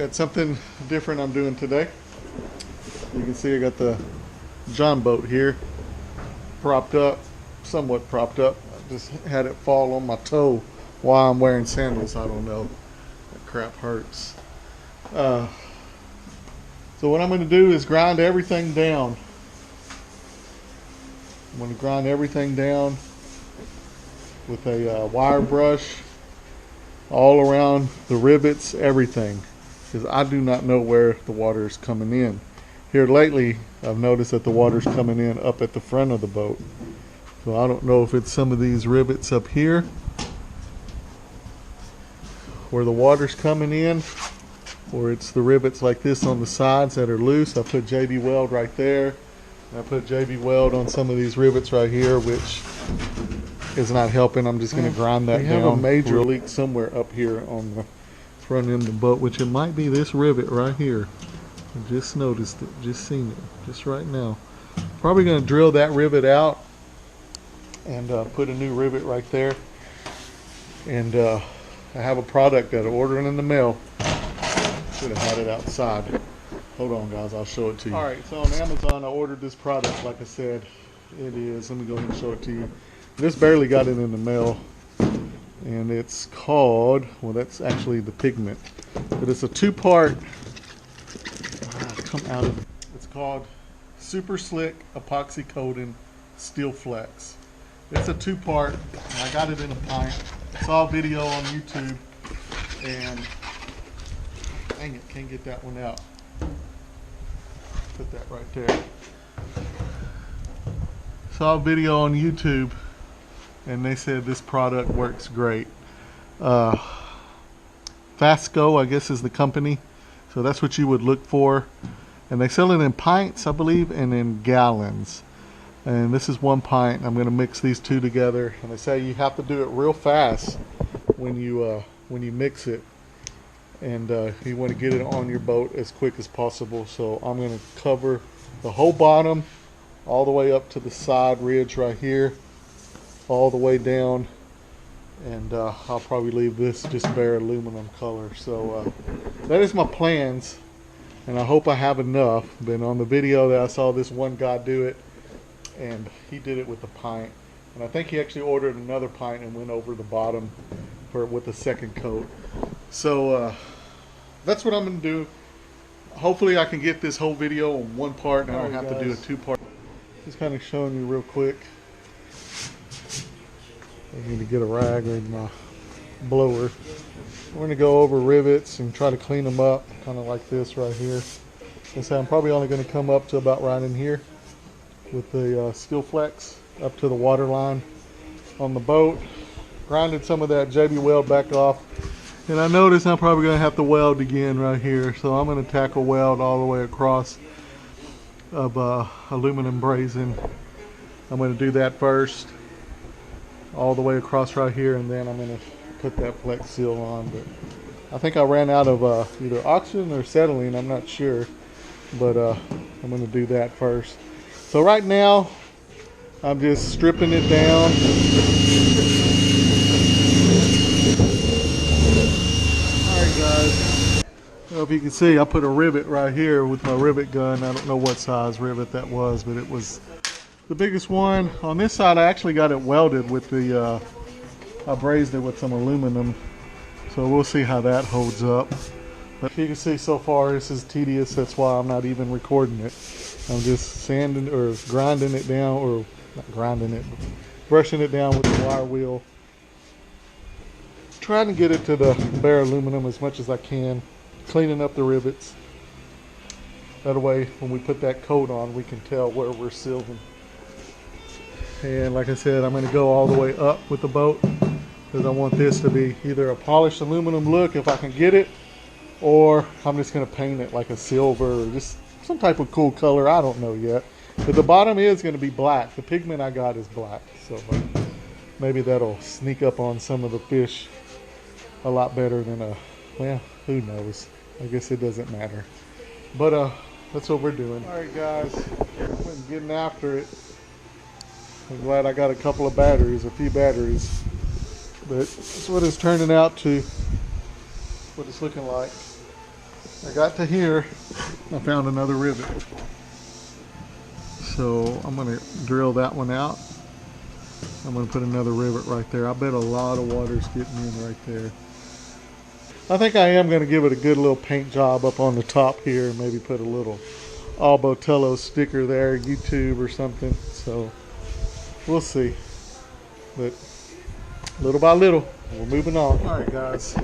Got something different I'm doing today. You can see I got the John boat here propped up, somewhat propped up. I just had it fall on my toe while I'm wearing sandals. I don't know. That crap hurts. So what I'm going to do is grind everything down. I'm going to grind everything down with a wire brush all around the rivets, everything, because I do not know where the water is coming in. Here lately I've noticed that the water's coming in up at the front of the boat, so I don't know if it's some of these rivets up here where the water's coming in, or it's the rivets like this on the sides that are loose. I put JB Weld right there. I put JB Weld on some of these rivets right here, which is not helping. I'm just going to grind that down. We have a major leak somewhere up here on the front end of the boat, which it might be this rivet right here. I just noticed it, just seen it, just right now. Probably going to drill that rivet out and put a new rivet right there. And I have a product that I'm ordering in the mail. Should have had it outside. Hold on, guys, I'll show it to you. Alright, so on Amazon I ordered this product. Like I said, it is, let me go ahead and show it to you. Just barely got it in the mail, and it's called, well, that's actually the pigment, but it's a two-part, it's called Super Slick Epoxy Coating SteelFlex. It's a two-part, and I got it in a pint. Saw a video on YouTube, and dang it, can't get that one out. Put that right there. Saw a video on YouTube, and they said this product works great. FACSO, I guess, is the company. So that's what you would look for. And they sell it in pints, I believe, and in gallons. And this is 1 pint. I'm going to mix these two together. And they say you have to do it real fast when you mix it. And you want to get it on your boat as quick as possible. So I'm going to cover the whole bottom all the way up to the side ridge right here, all the way down, and I'll probably leave this just bare aluminum color. So that is my plans, and I hope I have enough. But on the video that I saw this one guy do it, and he did it with a pint, and I think he actually ordered another pint and went over the bottom with a second coat. So that's what I'm going to do. Hopefully I can get this whole video on one part, and I don't have to do a two-part. Just kind of showing you real quick. I need to get a rag or my blower. We're going to go over rivets and try to clean them up, kind of like this right here. So I'm probably only going to come up to about right in here with the SteelFlex up to the water line on the boat. Grinded some of that JB Weld back off. And I noticed I'm probably going to have to weld again right here. So I'm going to tackle weld all the way across of aluminum brazing. I'm going to do that first, all the way across right here, and then I'm going to put that flex seal on. But I think I ran out of either oxygen or acetylene, I'm not sure, but I'm going to do that first. So right now I'm just stripping it down. Alright guys, I don't know if you can see, I put a rivet right here with my rivet gun. I don't know what size rivet that was, but it was the biggest one. On this side I actually got it welded with the I brazed it with some aluminum, so we'll see how that holds up. But you can see so far this is tedious. That's why I'm not even recording it. I'm just sanding or grinding it down, or not grinding it, but brushing it down with the wire wheel, trying to get it to the bare aluminum as much as I can, cleaning up the rivets. That way when we put that coat on, we can tell where we're sealing. And like I said, I'm going to go all the way up with the boat, because I want this to be either a polished aluminum look if I can get it, or I'm just going to paint it like a silver or just some type of cool color. I don't know yet. But the bottom is going to be black. The pigment I got is black, so maybe that'll sneak up on some of the fish a lot better than well, who knows. I guess it doesn't matter. But that's what we're doing. Alright guys, I'm getting after it. I'm glad I got a couple of batteries, a few batteries. But that's what it's turning out to, what it's looking like. I got to here, I found another rivet. So I'm going to drill that one out. I'm going to put another rivet right there. I bet a lot of water's getting in right there. I think I am going to give it a good little paint job up on the top here. Maybe put a little Albotello sticker there, YouTube or something. So we'll see. But little by little, we're moving on. All right, guys.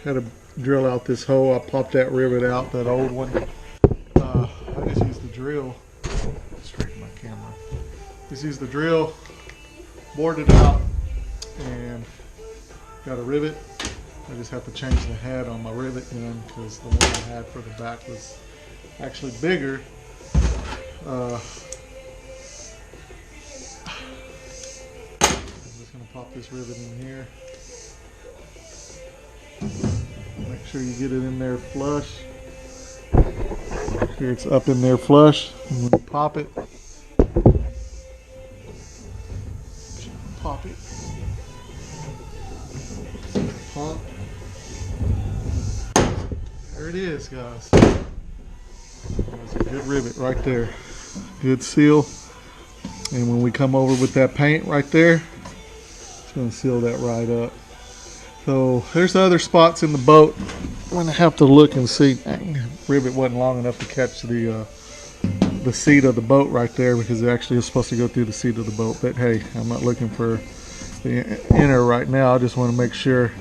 Had to drill out this hole. I popped that rivet out, that old one. I just used the drill. Straighten my camera. Just used the drill, bored it out, and got a rivet. I just have to change the head on my rivet gun because the one I had for the back was actually bigger. I'm just going to pop this rivet in here. Make sure you get it in there flush. Make sure it's up in there flush. And when you pop it, pop it. Pump. There it is, guys. That's a good rivet right there. Good seal. And when we come over with that paint right there, it's going to seal that right up. So there's other spots in the boat. I'm going to have to look and see. Dang, rivet wasn't long enough to catch the seat of the boat right there because it actually is supposed to go through the seat of the boat. But hey, I'm not looking for the inner right now. I just want to make sure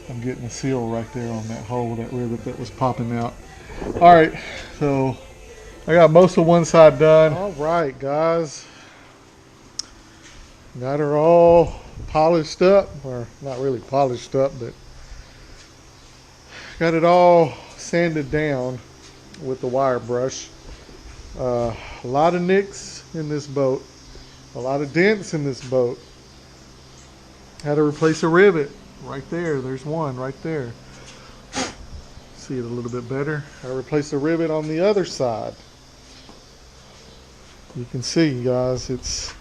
I'm getting the seal right there on that hole, that rivet that was popping out. All right, so I got most of one side done. All right, guys. Got her all polished up, or not really polished up, but got it all sanded down with the wire brush. A lot of nicks in this boat, a lot of dents in this boat. Had to replace a rivet right there. There's one right there. See it a little bit better. I replaced a rivet on the other side. You can see, guys, it's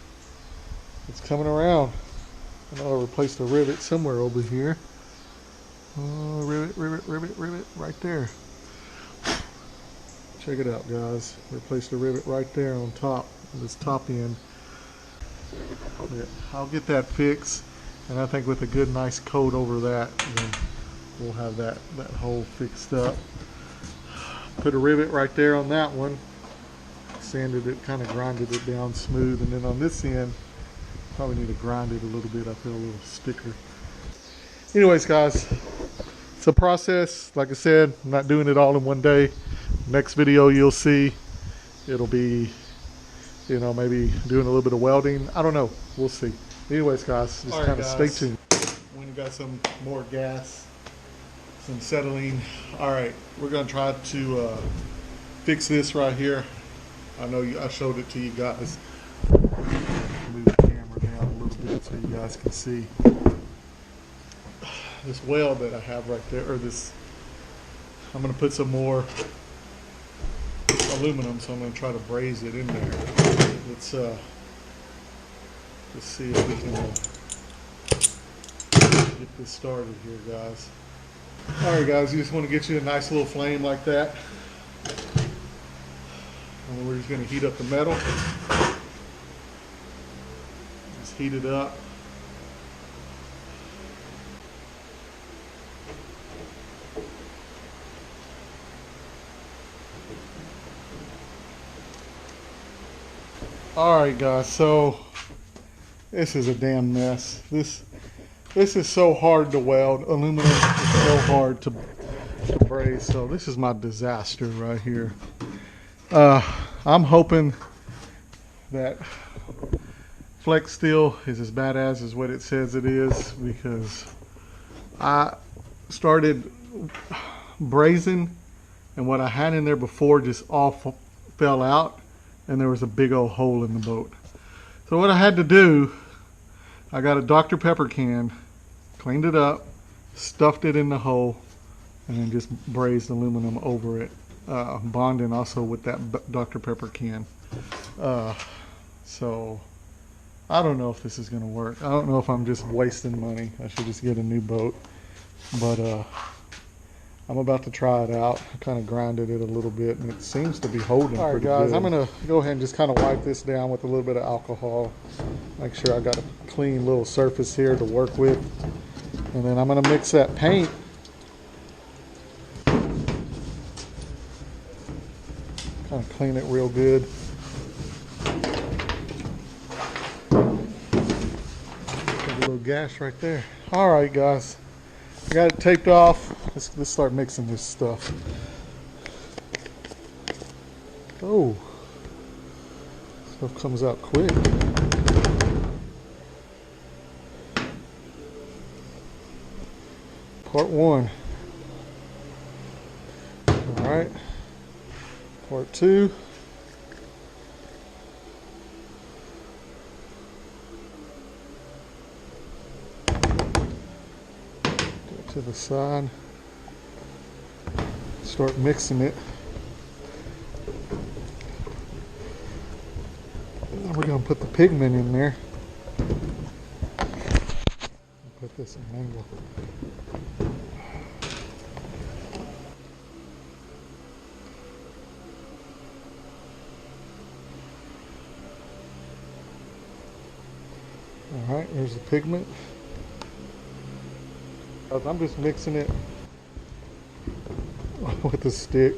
coming around. I know I replaced a rivet somewhere over here. Rivet, right there. Check it out, guys. Replaced a rivet right there on top, this top end. I'll get that fixed, and I think with a good, nice coat over that, then we'll have that hole fixed up. Put a rivet right there on that one. Sanded it, kind of grinded it down smooth, and then on this end, probably need to grind it a little bit. I feel a little sticker. Anyways, guys, it's a process. Like I said, I'm not doing it all in one day. Next video you'll see, it'll be, you know, maybe doing a little bit of welding. I don't know. We'll see. Anyways, guys, just kind of stay tuned. When you got some more gas, some acetylene. All right, we're gonna try to fix this right here. I know I showed it to you guys. Move the camera down a little bit so you guys can see this weld that I have right there, or this. I'm going to put some more aluminum, so I'm going to try to braze it in there. Let's see if we can get this started here, guys. All right, guys, you just want to get you a nice little flame like that. And we're just going to heat up the metal. Just heat it up. All right, guys, so this is a damn mess. This is so hard to weld. Aluminum is so hard to braze. So this is my disaster right here. I'm hoping that Flex Steel is as badass as what it says it is, because I started brazing and what I had in there before just all fell out, and there was a big old hole in the boat. So what I had to do, I got a Dr. Pepper can, cleaned it up, stuffed it in the hole, and then just brazed aluminum over it. Bonding also with that Dr. Pepper can. So I don't know if this is going to work. I don't know if I'm just wasting money. I should just get a new boat. But I'm about to try it out. I kind of grinded it a little bit and it seems to be holding. All right, guys, I'm gonna go ahead and just kind of wipe this down with a little bit of alcohol. Make sure I got a clean little surface here to work with. And then I'm gonna mix that paint. Kind of clean it real good. Got a little gash right there. All right, guys. I got it taped off. Let's start mixing this stuff. Oh, stuff comes out quick. Part 1. All right. Part 2. To the side, start mixing it. And we're going to put the pigment in there. Put this in an angle. All right, there's the pigment. I'm just mixing it with a stick.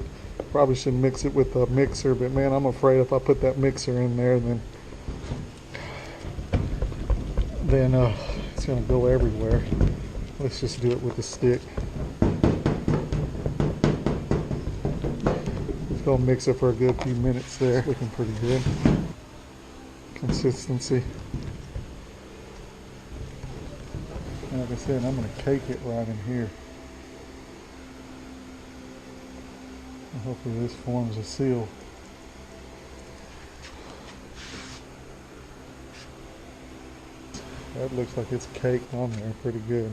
Probably should mix it with a mixer, but man, I'm afraid if I put that mixer in there, then it's gonna go everywhere. Let's just do it with a stick. Just gonna mix it for a good few minutes there. Looking pretty good. Consistency. And like I said, I'm going to cake it right in here. And hopefully this forms a seal. That looks like it's caked on there pretty good.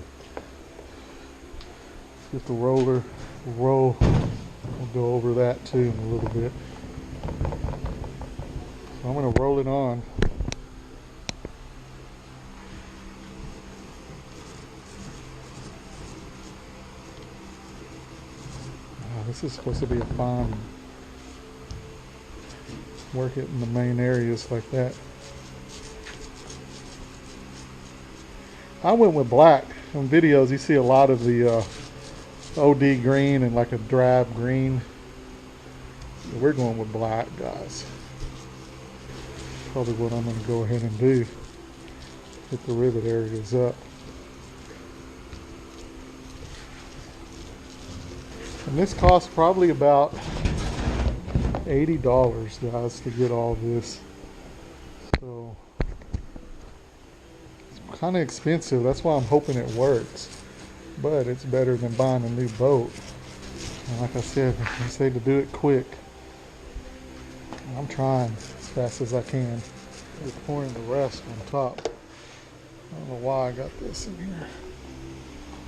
Let's get the roller, roll. We'll go over that too in a little bit. So I'm going to roll it on. This is supposed to be a fine. Work it in the main areas like that. I went with black. On videos you see a lot of the OD green and like a drab green. So we're going with black, guys. Probably what I'm going to go ahead and do. Get the rivet areas up. And this costs probably about $80, guys, to get all this. So it's kind of expensive. That's why I'm hoping it works. But it's better than buying a new boat. And like I said, I say to do it quick. I'm trying as fast as I can. Just pouring the rest on top. I don't know why I got this in here.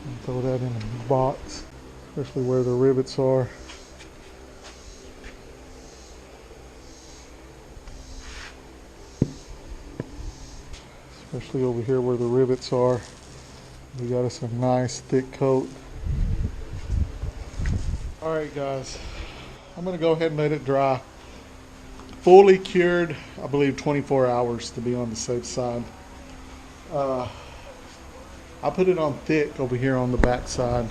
I'll throw that in a box. Especially where the rivets are. Especially over here where the rivets are. We got us a nice thick coat. Alright guys, I'm going to go ahead and let it dry. Fully cured, I believe 24 hours to be on the safe side. I put it on thick over here on the back side.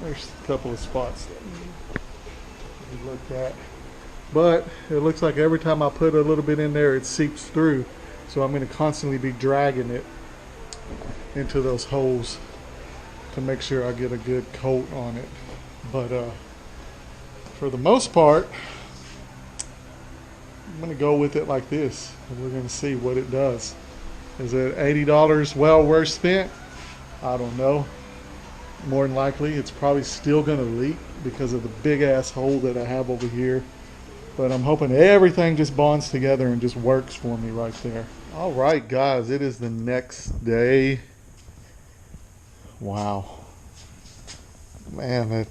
There's a couple of spots that we looked at. But it looks like every time I put a little bit in there, it seeps through. So I'm going to constantly be dragging it into those holes to make sure I get a good coat on it. But for the most part, I'm going to go with it like this. And we're going to see what it does. Is it $80 well worth spent? I don't know. More than likely, it's probably still going to leak because of the big ass hole that I have over here. But I'm hoping everything just bonds together and just works for me right there. All right, guys, it is the next day. Wow. Man,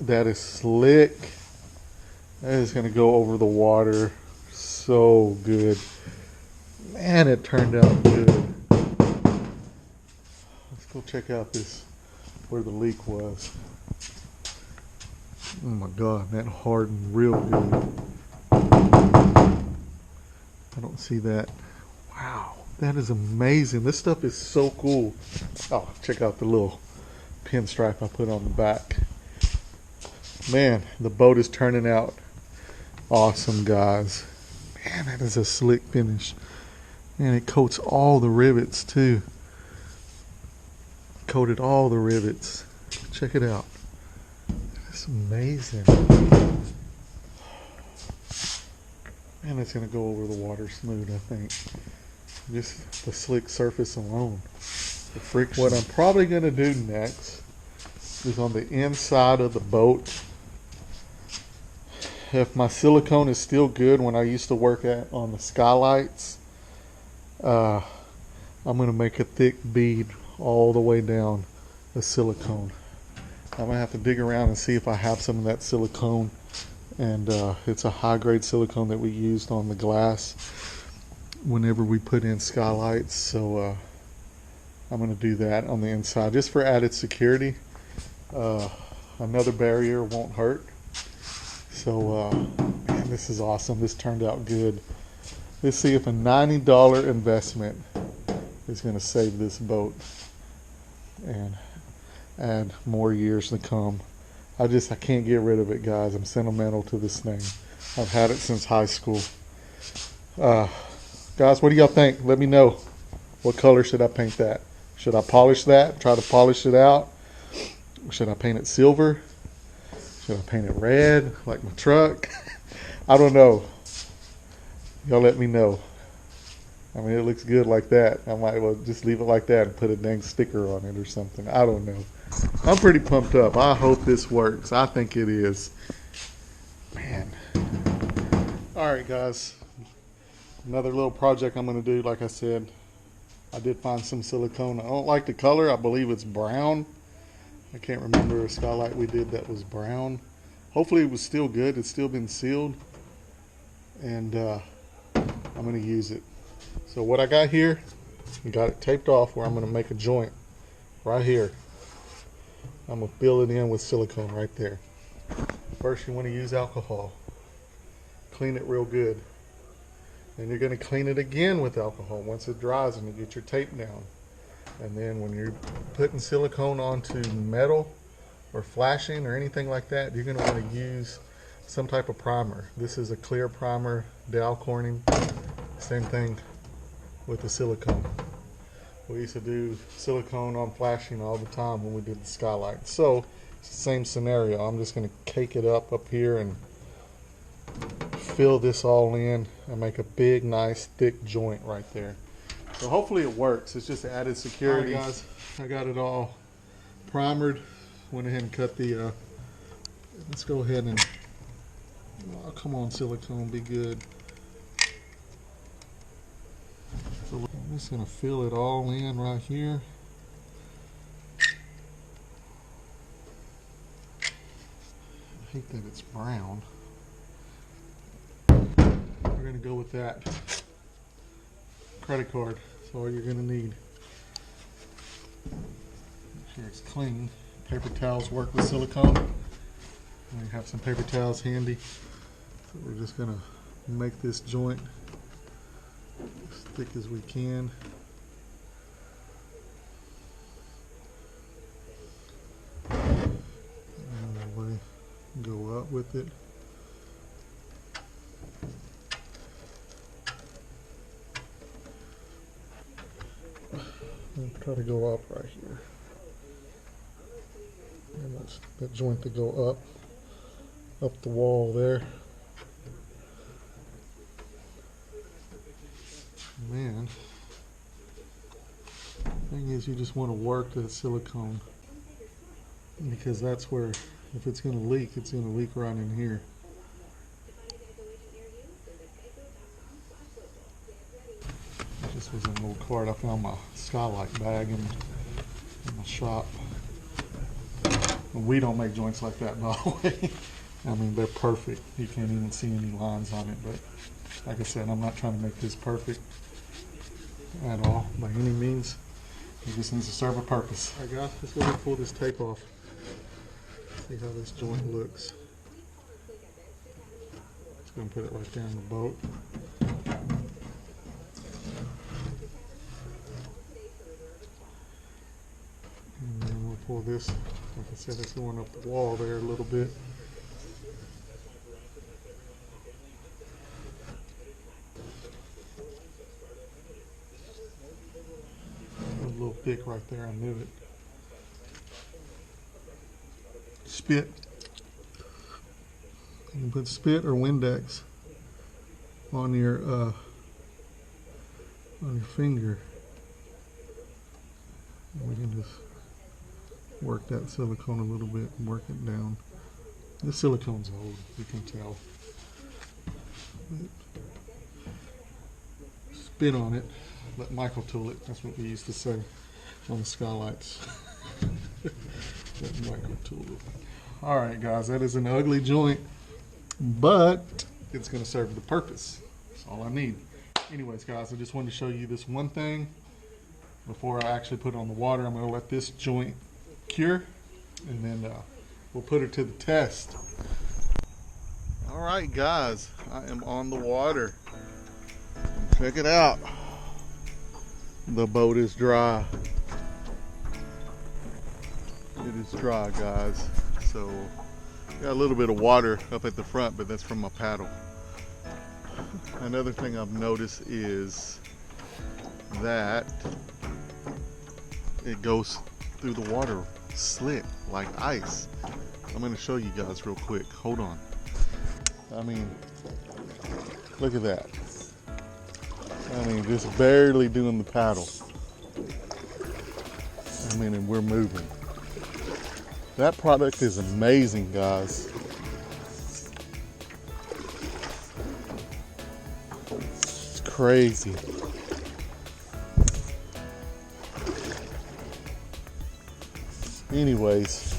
that is slick. That is going to go over the water so good. Man, it turned out good. Let's go check out this, where the leak was. Oh my God, that hardened real good. I don't see that. Wow, that is amazing. This stuff is so cool. Oh, check out the little pinstripe I put on the back. Man, the boat is turning out awesome, guys. Man, that is a slick finish. And it coats all the rivets too. Coated all the rivets. Check it out. That's amazing. And it's gonna go over the water smooth, I think. Just the slick surface alone. The friction. What I'm probably gonna do next is on the inside of the boat. If my silicone is still good when I used to work on the skylights, I'm going to make a thick bead all the way down the silicone. I'm going to have to dig around and see if I have some of that silicone. And it's a high grade silicone that we used on the glass whenever we put in skylights. So I'm going to do that on the inside just for added security. Another barrier won't hurt. So, man, this is awesome. This turned out good. Let's see if a $90 investment is going to save this boat and add more years to come. I can't get rid of it, guys. I'm sentimental to this thing. I've had it since high school. Guys, what do y'all think? Let me know. What color should I paint that? Should I polish that? Try to polish it out? Should I paint it silver? Should I paint it red like my truck? I don't know. Y'all let me know. I mean, it looks good like that. I might well just leave it like that and put a dang sticker on it or something. I don't know. I'm pretty pumped up. I hope this works. I think it is. Man. Alright, guys. Another little project I'm going to do. Like I said, I did find some silicone. I don't like the color. I believe it's brown. I can't remember a skylight we did that was brown. Hopefully it was still good. It's still been sealed. And I'm going to use it. So what I got here, I got it taped off where I'm going to make a joint right here. I'm going to fill it in with silicone right there. First you want to use alcohol. Clean it real good. Then you're going to clean it again with alcohol once it dries and you get your tape down. And then when you're putting silicone onto metal or flashing or anything like that, you're going to want to use some type of primer. This is a clear primer, Dow Corning. Same thing with the silicone. We used to do silicone on flashing all the time when we did the skylight. So it's the same scenario. I'm just going to cake it up here and fill this all in and make a big, nice, thick joint right there. So hopefully it works. It's just added security. All right, guys, I got it all primered. Went ahead and cut the, let's go ahead and, oh, come on, silicone, be good. So I'm just going to fill it all in right here. I hate that it's brown. We're going to go with that. Credit card. That's all you're going to need. Make sure it's clean. Paper towels work with silicone. We have some paper towels handy. So we're just going to make this joint as thick as we can. And we'll go up with it. And try to go up right here. And that's that joint to go up the wall there. Man, the thing is, you just want to work that silicone because that's where, if it's going to leak, it's going to leak right in here. This was an old card. I found my skylight bag in my shop. And we don't make joints like that, by the way. I mean, they're perfect. You can't even see any lines on it. But like I said, I'm not trying to make this perfect at all, by any means. It just needs to serve a purpose. All right, guys, let's go ahead and pull this tape off. See how this joint looks. Just gonna put it right there in the boat. And then we'll pull this, like I said, it's going up the wall there a little bit. A little thick right there, I knew it. Spit. You can put spit or Windex on your finger. And we can just work that silicone a little bit and work it down. This silicone's old, you can tell. Spit on it. Let Michael tool it. That's what we used to say on the skylights. Let Michael tool it. Alright guys, that is an ugly joint, but it's going to serve the purpose. That's all I need. Anyways guys, I just wanted to show you this one thing before I actually put it on the water. I'm going to let this joint cure, and then we'll put it to the test. Alright guys, I am on the water. Check it out. The boat is dry. It is dry guys. So got a little bit of water up at the front, but that's from my paddle. Another thing I've noticed is that it goes through the water slick like ice. I'm going to show you guys real quick. Hold on. I mean, look at that. I mean, just barely doing the paddle. I mean, and we're moving. That product is amazing, guys. It's crazy. Anyways,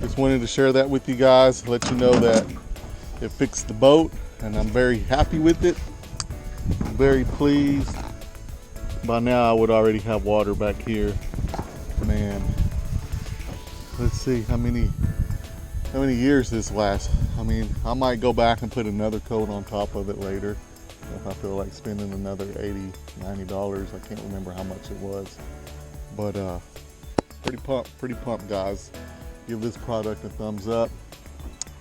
just wanted to share that with you guys, let you know that it fixed the boat, and I'm very happy with it. Very pleased. By now I would already have water back here. Man, let's see how many years this lasts. I mean, I might go back and put another coat on top of it later if I feel like spending another $80, $90. I can't remember how much it was, but pretty pumped guys. Give this product a thumbs up,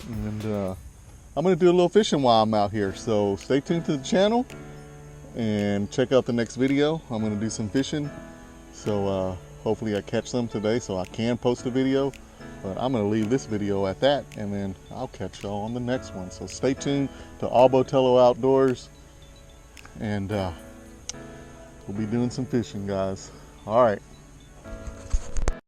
and I'm gonna do a little fishing while I'm out here, so stay tuned to the channel and check out the next video. I'm gonna do some fishing, so hopefully I catch some today so I can post a video, but I'm gonna leave this video at that, and then I'll catch y'all on the next one. So stay tuned to Albotello Outdoors, and we'll be doing some fishing guys. All right.